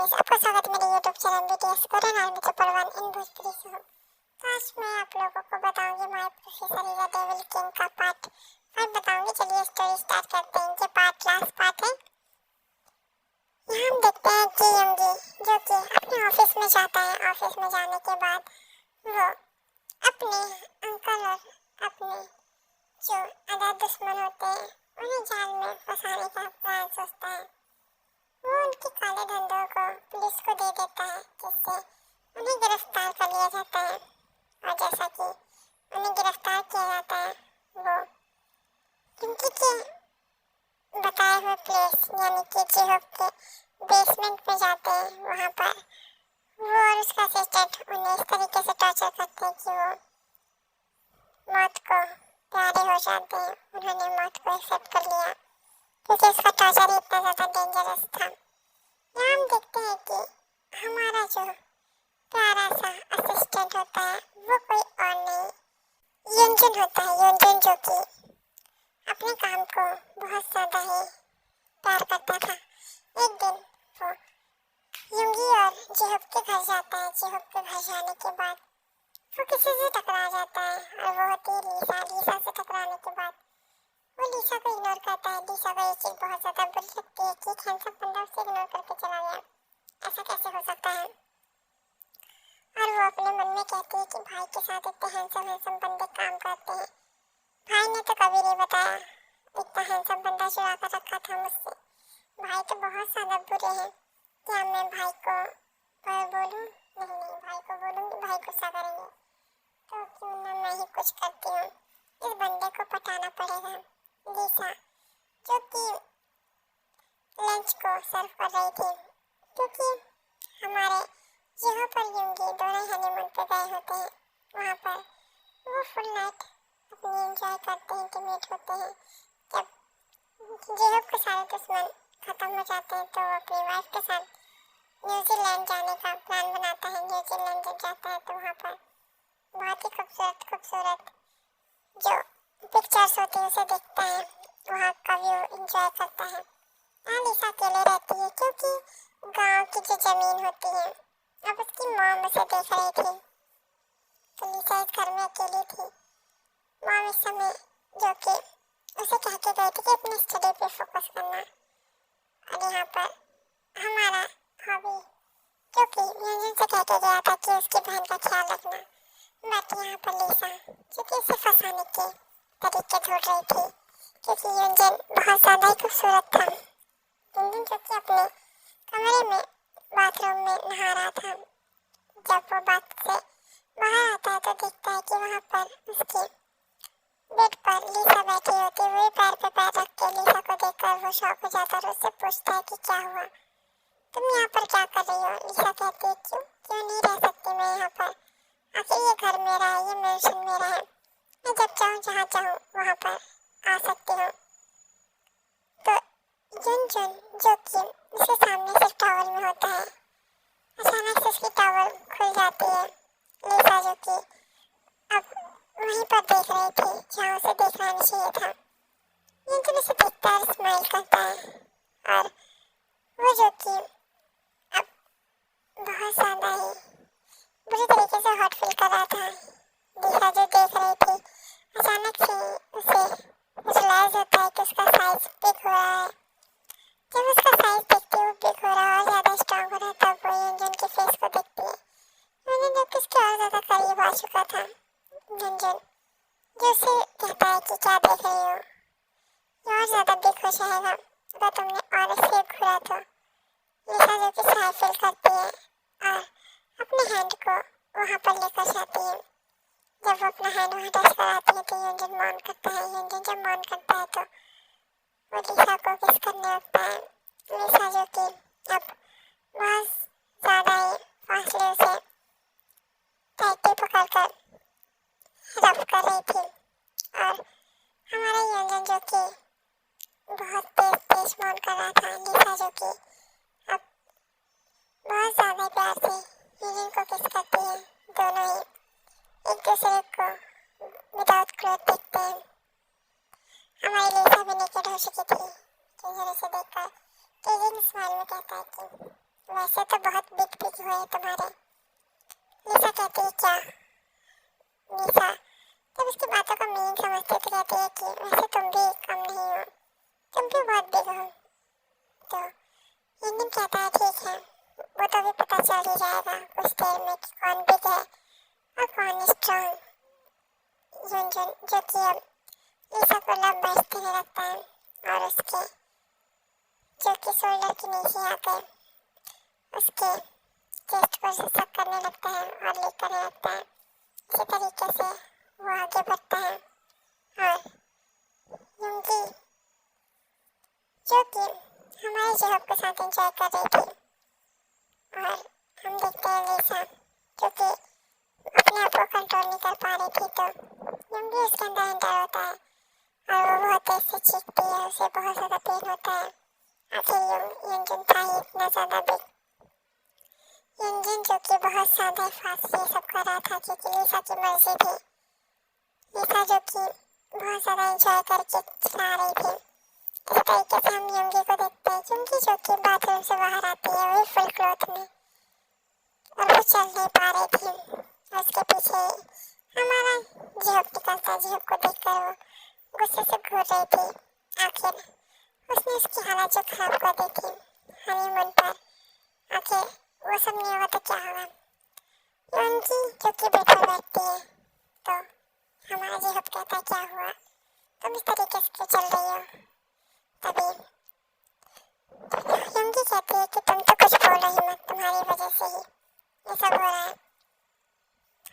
Guys, आपका स्वागत है मेरे YouTube channel BTS Korean army chapter 1 इन भोजपुरी से। तो आज मैं आप लोगों को बताऊंगी my professor is a devil king का पार्ट 5 बताऊंगी। चलिए स्टोरी स्टार्ट करते हैं। ये पार्ट लास्ट पार्ट है। यहाँ हम देखते हैं कि यंगी जो कि अपने ऑफिस में जाता है। ऑफिस में जाने के बाद वो अपने अंकल और अपने जो अदा दुश्मन होते हैं उन्हें जाल में फंसाने का प्लान सोचता है। वो उनके काले धंधों को पुलिस को दे देता है, जिससे उन्हें गिरफ्तार कर लिया जाता है। और जैसा कि उन्हें गिरफ्तार किया जाता है, वो इनकी के बताए हुए प्लेस यानी कि जिहोप के बेसमेंट में जाते हैं। वहाँ पर वो और उसका असिस्टेंट उन्हें इस तरीके से टॉर्चर करते हैं कि वो मौत को प्यारे हो जाते हैं। उन्होंने मौत को एक्सेप्ट कर लिया क्योंकि उसका टॉर्चर इतना ज़्यादा डेंजरस था। यहाँ हम देखते हैं कि हमारा जो प्यारा सा असिस्टेंट होता है वो कोई और नहीं युनजुन होता है। युनजुन जो कि अपने काम को बहुत ज़्यादा ही प्यार करता था। एक दिन वो युंगी और जिहोप के घर जाता है। जिहोप के घर जाने के बाद वो किसी से टकरा जाता है और वो होती है लीसा। लीसा से टकराने के बाद वो लीसा को इग्नोर करता है। लीसा को ये चीज़ बहुत ज़्यादा बुरी लगती है कि एक हैंडसम बंदा उसे इग्नोर करके चला गया, ऐसा कैसे हो सकता है। और वो अपने मन में कहती है कि भाई के साथ इतने हैंडसम बंदे काम करते हैं। भाई ने तो कभी नहीं बताया इतना हैंडसम बंदा चुरा कर रखा था मुझसे। भाई तो बहुत ज़्यादा बुरे हैं। क्या मैं भाई को बोलूँ? नहीं, भाई को बोलूँगी, भाई गुस्सा करेंगे। तो क्यों ना मैं ही कुछ करती हूँ, इस बंदे को पटाना पड़ेगा। लीसा जो कि लंच को सर्व कर रही थी, क्योंकि हमारे जिहो पर युंगी दोनों हनीमून पे गए होते हैं। वहाँ पर वो फुल नाइट अपनी एंजॉय करते हैं, इंटीमेट होते हैं। जब जिहो के सारे दुश्मन खत्म हो जाते हैं तो वो अपनी वाइफ के साथ न्यूजीलैंड जाने का प्लान बनाता है। न्यूजीलैंड जब जाता है तो वहाँ पर बहुत ही खूबसूरत जो पिक्चर्स होती है उसे देखता है। वहाँ का व्यू एंजॉय करता है। लीसा अकेले रहती है क्योंकि गांव की जो जमीन होती है अब उसकी मॉम उसे देख रही थी। तो लीसा इस घर में अकेली थी। मॉम इस समय जो कि उसे कह के गई थी कि अपनी स्टडी पे फोकस करना। और यहाँ पर हमारा हॉबी जो कि यूंजन से कह के गया था कि उसकी बहन का ख्याल रखना, बट यहाँ पर लीसा जो कि उसे फंसाने के तरीके ढूंढ रही थी क्योंकि यूंजन बहुत ज़्यादा ही खूबसूरत था। यूंजन जो कि अपने कमरे में बाथरूम में नहा रहा था। जब वो बाथ से बाहर आता है तो देखता है कि वहाँ पर उसके बेड पर लीसा बैठी होती है। वही पैर पे पैर रख के लीसा को देखकर वो शॉक हो जाता है और उससे पूछता है कि क्या हुआ, तुम यहाँ पर क्या कर रही हो। लीसा कहती है क्यों नहीं रह सकती मैं यहाँ पर, आखिर ये घर मेरा है, ये मैंशन मेरा है, मैं जब चाहूँ जहाँ चाहूँ वहाँ पर आ सकती हूँ। तो युनजुन जो कि उसके सामने से टॉवल में होता है, अचानक से उसकी टॉवल खुल जाती है। लीसा जो कि अब वहीं पर देख रही थी जहाँ उसे देखना नहीं चाहिए था। युनजुन उसे देखता है और स्माइल करता है और वो जो कि अब बहुत ज़्यादा ही बुरी तरीके से हॉट फील कर रहा था। लीसा जो देख रही थी, अचानक से उसे रियलाइज होता है कि उसका साइज बिग हो रहा है। जब उसका साइज देखती है वो बिग हो रहा है और ज़्यादा स्ट्रॉन्ग हो रहा है, तब वो यूंजन के फेस को देखती है। यूंजन जब उसके और ज़्यादा करीब आ चुका था, यूंजन जो उसे कहता है कि क्या देख रही हो, ये और ज़्यादा बिग हो जाएगा अगर तुमने और इसे घूरा तो। लीसा जो कि शाय फील करती है और अपने हैंड को वहाँ पर लेकर जाती है। जब वो अपना हैंड वहाँ टच कराती है तो यूंजन मौन करता है। यूंजन जब मौन करता है तो वो लीसा को किस करने लगता है। लीसा जो कि अब बहुत ज़्यादा ही फासले उसे टाइटली पकड़कर रफ कर रही थी और हमारा यूंजन जो कि बहुत तेज मौन कर रहा था। लीसा जो कि अब बहुत ज़्यादा प्यार से यूंजन को किस करती है। दोनों ही एक दूसरे को विदाउट क्लोथ देखते हैं। हमारी लीसा भी नेकेड हो चुकी थी। यूंजन उसे देखकर यूंजन स्माइल में कहता है कि वैसे तो बहुत बिग बिग हुए तुम्हारे। लिसा कहती है क्या? निशा जब उसकी बातों का मीनिंग समझती तो कहती है कि वैसे तुम भी कम नहीं हो, तुम भी बहुत बिग हो। तो यंजन कहता है ठीक है, वो तो अभी पता चल ही जाएगा कुछ देर में कि कौन बिग है और कौन स्ट्रॉन्ग। यंजन जो कि अब लिसा को लव बाइट देने लगता है और उसके जो कि शोल्डर के नीचे आकर उसके चेस्ट को सक करने लगता है और लीक करने लगता है। इसी तरीके से वो आगे बढ़ता है और युंगी जो कि हमारे जॉब के साथ एंजॉय कर रही थी और हम देखते हैं लिसा जो कि अपने आप को कंट्रोल नहीं कर पा रही थी, तो युंगी उसके अंदर एंटर होता है और वो बहुत तेज से चीखती है, उसे बहुत ज़्यादा पेन होता है। आखिर यंजन था ही इतना ज़्यादा बिग। यंजन जो कि बहुत ज़्यादा फास्ट ये सब कर रहा था क्योंकि लिसा की मर्जी थी। लिसा जो कि बहुत ज़्यादा एंजॉय करके चला रही थी। इस तरीके से हम युंगी को देखते हैं, युंगी जो कि बाथरूम से बाहर आती है वही फुल क्लॉथ में और वो चल नहीं पा रही थी। और उसके पीछे हमारा जिहोप निकलता है, जिहोप को देखकर वो गुस्से से घूर रही थी। आखिर उसने उसकी हालत जो खराब कर दी थी हनीमून पर, आखिर वो सब नहीं होगा तो क्या होगा। युंगी जो कि बेड पर बैठती है तो हमारा जिहोप कहता है क्या हुआ, तुम इस तरीके से क्यों चल रही हो। तभी युंगी कहती है कि तुम तो कुछ बोलो ही मत, तुम्हारी वजह से ही ये सब हो रहा है।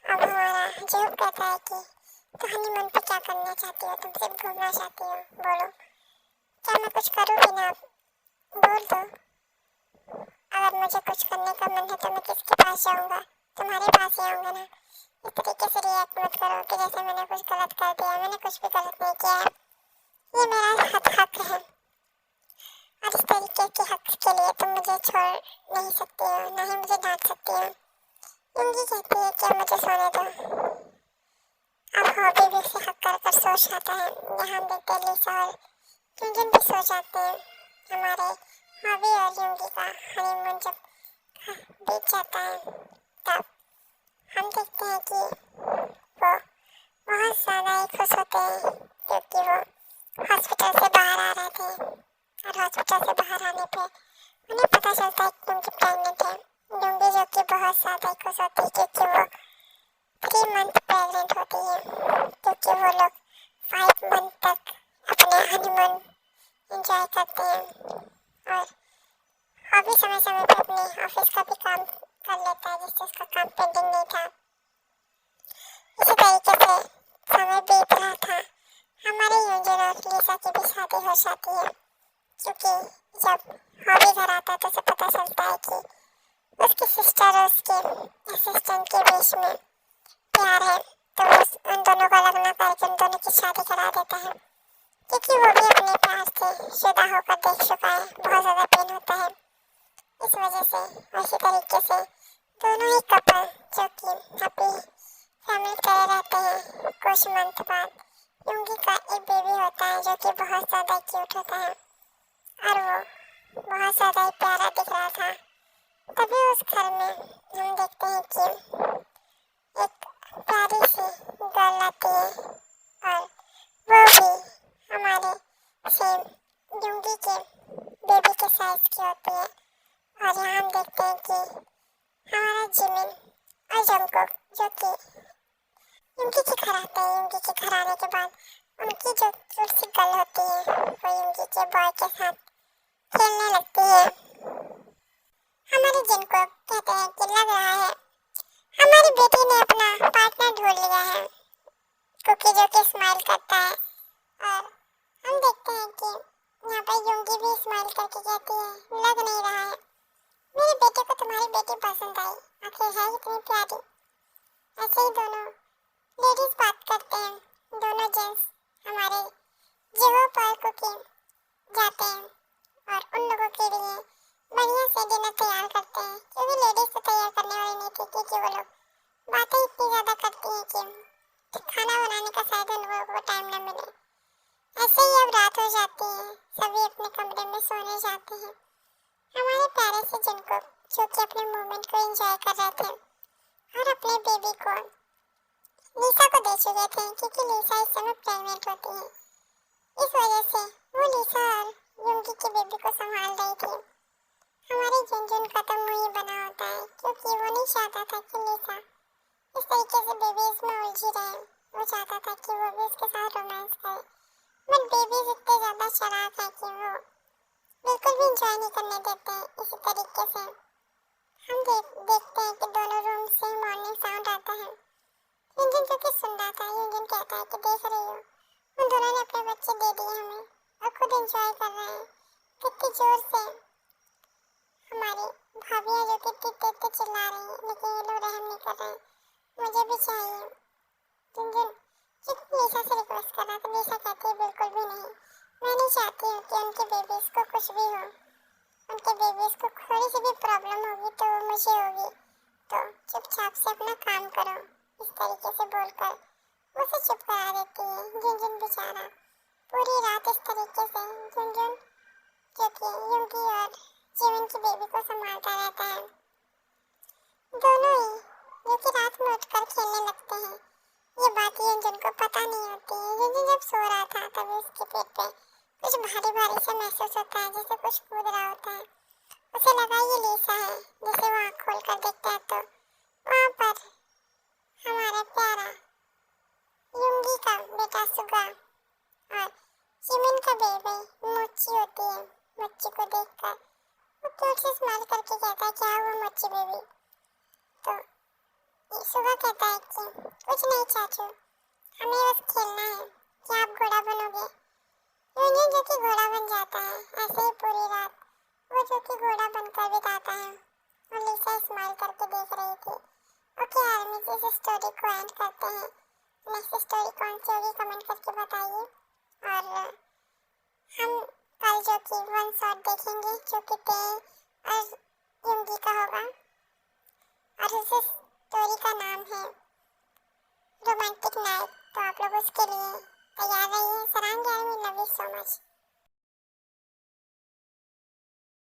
अब हमारा जिहोप कहता है कि तो हनीमून पे क्या करना चाहती हो, तुम सिर्फ घूमना चाहती हो, बोलो क्या मैं कुछ करूँ बिना, बोल दो। अगर मुझे कुछ करने का मन है तो मैं किसके पास जाऊँगा, तुम्हारे पास ही आऊँगा ना। इस तरीके से रिएक्ट मत करो कि जैसे मैंने कुछ गलत कर दिया, मैंने कुछ भी गलत नहीं किया है, ये मेरा हक है और इस तरीके के हक के लिए तुम मुझे छोड़ नहीं सकती हो, ना ही मुझे डांट सकती हो। युंगी कहती है कि मुझे सोने दो। अब हॉबी भी उसे हक कर सो जाता है। यहाँ हम देखते हैं लिसा और युंजन भी सो जाते हैं। हमारे हॉबी और युंगी का हनीमून जब बीत जाता है तब हम देखते हैं कि वो बहुत ज़्यादा ही खुश होते हैं क्योंकि वो हॉस्पिटल से बाहर आ रहे थे और हॉस्पिटल से बाहर आने पे उन्हें पता चलता है कि युंगी प्रेग्नेंट है। युंगी जो कि बहुत ज़्यादा ही खुश होती है क्योंकि वो 3 मंथ प्रेग्नेंट होती है, क्योंकि वो लोग 5 मंथ तक अपने हनीमून एंजॉय करते हैं और हॉबी समय समय पर अपने ऑफिस का भी काम कर लेता है जिससे उसका काम पेंडिंग नहीं था। इसी तरीके से समय बीत रहा था। हमारे युंजन और लिसा की भी शादी हो जाती है क्योंकि जब हॉबी घर आता है तो उसे पता चलता है कि उसकी सिस्टर और उसके असिस्टेंट के बीच में प्यार है, तो वो उन दोनों को अलग ना करके उन दोनों की शादी करा देता है क्योंकि वो भी अपने प्यार से शुदा होकर देख चुका है, बहुत ज़्यादा पेन होता है। इस वजह से उसी तरीके से दोनों ही कपल जो कि अपनी फैमिली तरह रहते हैं, कुछ मंथ बाद युंगी का एक बेबी होता है जो कि बहुत ज़्यादा क्यूट होता है और वो बहुत ज़्यादा ही प्यारा दिख रहा था। तभी उस घर में हम देखते हैं कि एक प्यारी सी गर्ल आती है और वो भी हमारे सेम युंगी के बेबी के साइज की होती है। और यहाँ हम देखते हैं कि हमारा जिमिन और जंगकोक जो कि युंगी के घर आते हैं। युंगी के घर आने के बाद उनकी जो क्यूट सी गर्ल होती है वो युंगी के बॉय के साथ खेलने लगती है। हमारे जंगकोक कहते हैं कि लग रहा है हमारी बेटी ने अपना पार्टनर ढूंढ लिया है, कुकी जो कि स्माइल करता है और हम देखते हैं कि यहाँ पर युंगी भी स्माइल करके कहती है लग नहीं रहा है मेरे बेटे को तुम्हारी बेटी पसंद आई, आखिर है इतनी प्यारी। ऐसे ही दोनों लेडीज बात करते हैं, दोनों जेंट्स हमारे जिहोप और कुकी जाते हैं और उन लोगों के लिए बढ़िया से डिनर तैयार करते हैं क्योंकि लेडीज तो तैयार करने वाली नहीं थी क्योंकि वो लोग बातें इतनी ज़्यादा करती हैं कि खाना बनाने का शायद उन लोगों को टाइम न मिले। ऐसे ही अब रात हो जाती है, सभी अपने कमरे में सोने जाते हैं। हमारे प्यारे से जंगकोक जो कि अपने मोमेंट को एंजॉय कर रहे थे और अपने बेबी को लिसा को दे चुके थे, क्योंकि लिसा इस समय प्रेग्नेंट होती है। इस वजह से वो लिसा और युंगी के बेबी को संभाल रही थी। हमारे जुनजुन का तो मुंह ही बना होता है, क्योंकि वो नहीं चाहता था कि लिसा इस तरीके से बेबीज में उलझी रहे। वो चाहता था कि वो भी उसके साथ रोमांस करे, बट बेबीज इतने ज्यादा चालाक है कि वो बिल्कुल भी इंजॉय नहीं करने देते हैं। इसी तरीके से हम देखते हैं कि दोनों रूम से मॉर्निंग साउंड आता है। यूजिन जो कि सुन रहा था, यूजिन कहता है कि देख रही हो, उन दोनों ने अपने बच्चे दे दिए हमें और खुद एंजॉय कर रहे हैं। कितनी जोर से हमारी भाभियां जो कि इतने चिल्ला रही हैं, लेकिन ये लोग रहम नहीं कर रहे हैं। मुझे भी चाहिए। यूजिन लिसा से रिक्वेस्ट कर रहा था, लिसा कहती है बिल्कुल भी नहीं, मैं नहीं चाहती हूँ कि उनके बेबीज को कुछ भी हो। उनके बेबीज को थोड़ी सी भी प्रॉब्लम होगी तो वो मुझे होगी, तो चुपचाप से अपना काम करो। इस तरीके से बोलकर उसे चुप करा देती है। झुनझुन बेचारा पूरी रात इस तरीके से झुनझुन जो कि युंगी और जीवन की बेबी को संभालता रहता है। दोनों ही जो कि रात में उठकर खेलने लगते हैं। ये बात झुनझुन को पता नहीं होती है। झुनझुन जब सो रहा था तभी उसके पेट पे कुछ भारी भारी से महसूस होता है, जैसे कुछ कूद रहा होता है। उसे लगा ये लिसा है। जैसे वो आँख खोल कर देखता है तो वहाँ पर हमारा प्यारा युंगी का बेटा सुगा और जिमिन का बेबी मोची होती है। मोची को देखकर वो क्यूट से स्माइल करके कहता है क्या हुआ मोची बेबी। तो ये सुगा कहता है कि कुछ नहीं चाचू, हमें बस खेलना है, क्या आप घोड़ा बनोगे। यूनियन जो कि घोड़ा बन जाता है। ऐसे ही पूरी रात वो जो कि घोड़ा बनकर बिताता है और लिसा स्माइल करके देख रही थी। ओके आर्मी जी, इस स्टोरी को एंड करते हैं। नेक्स्ट स्टोरी कौन सी होगी कमेंट करके बताइए। और हम कल जो कि वन शॉट देखेंगे जो कि ते और युंगी का होगा, और उस स्टोरी का नाम है रोमांटिक नाइट। तो आप लोग उसके लिए तैयार रहिए। Sarangi army, love you so much.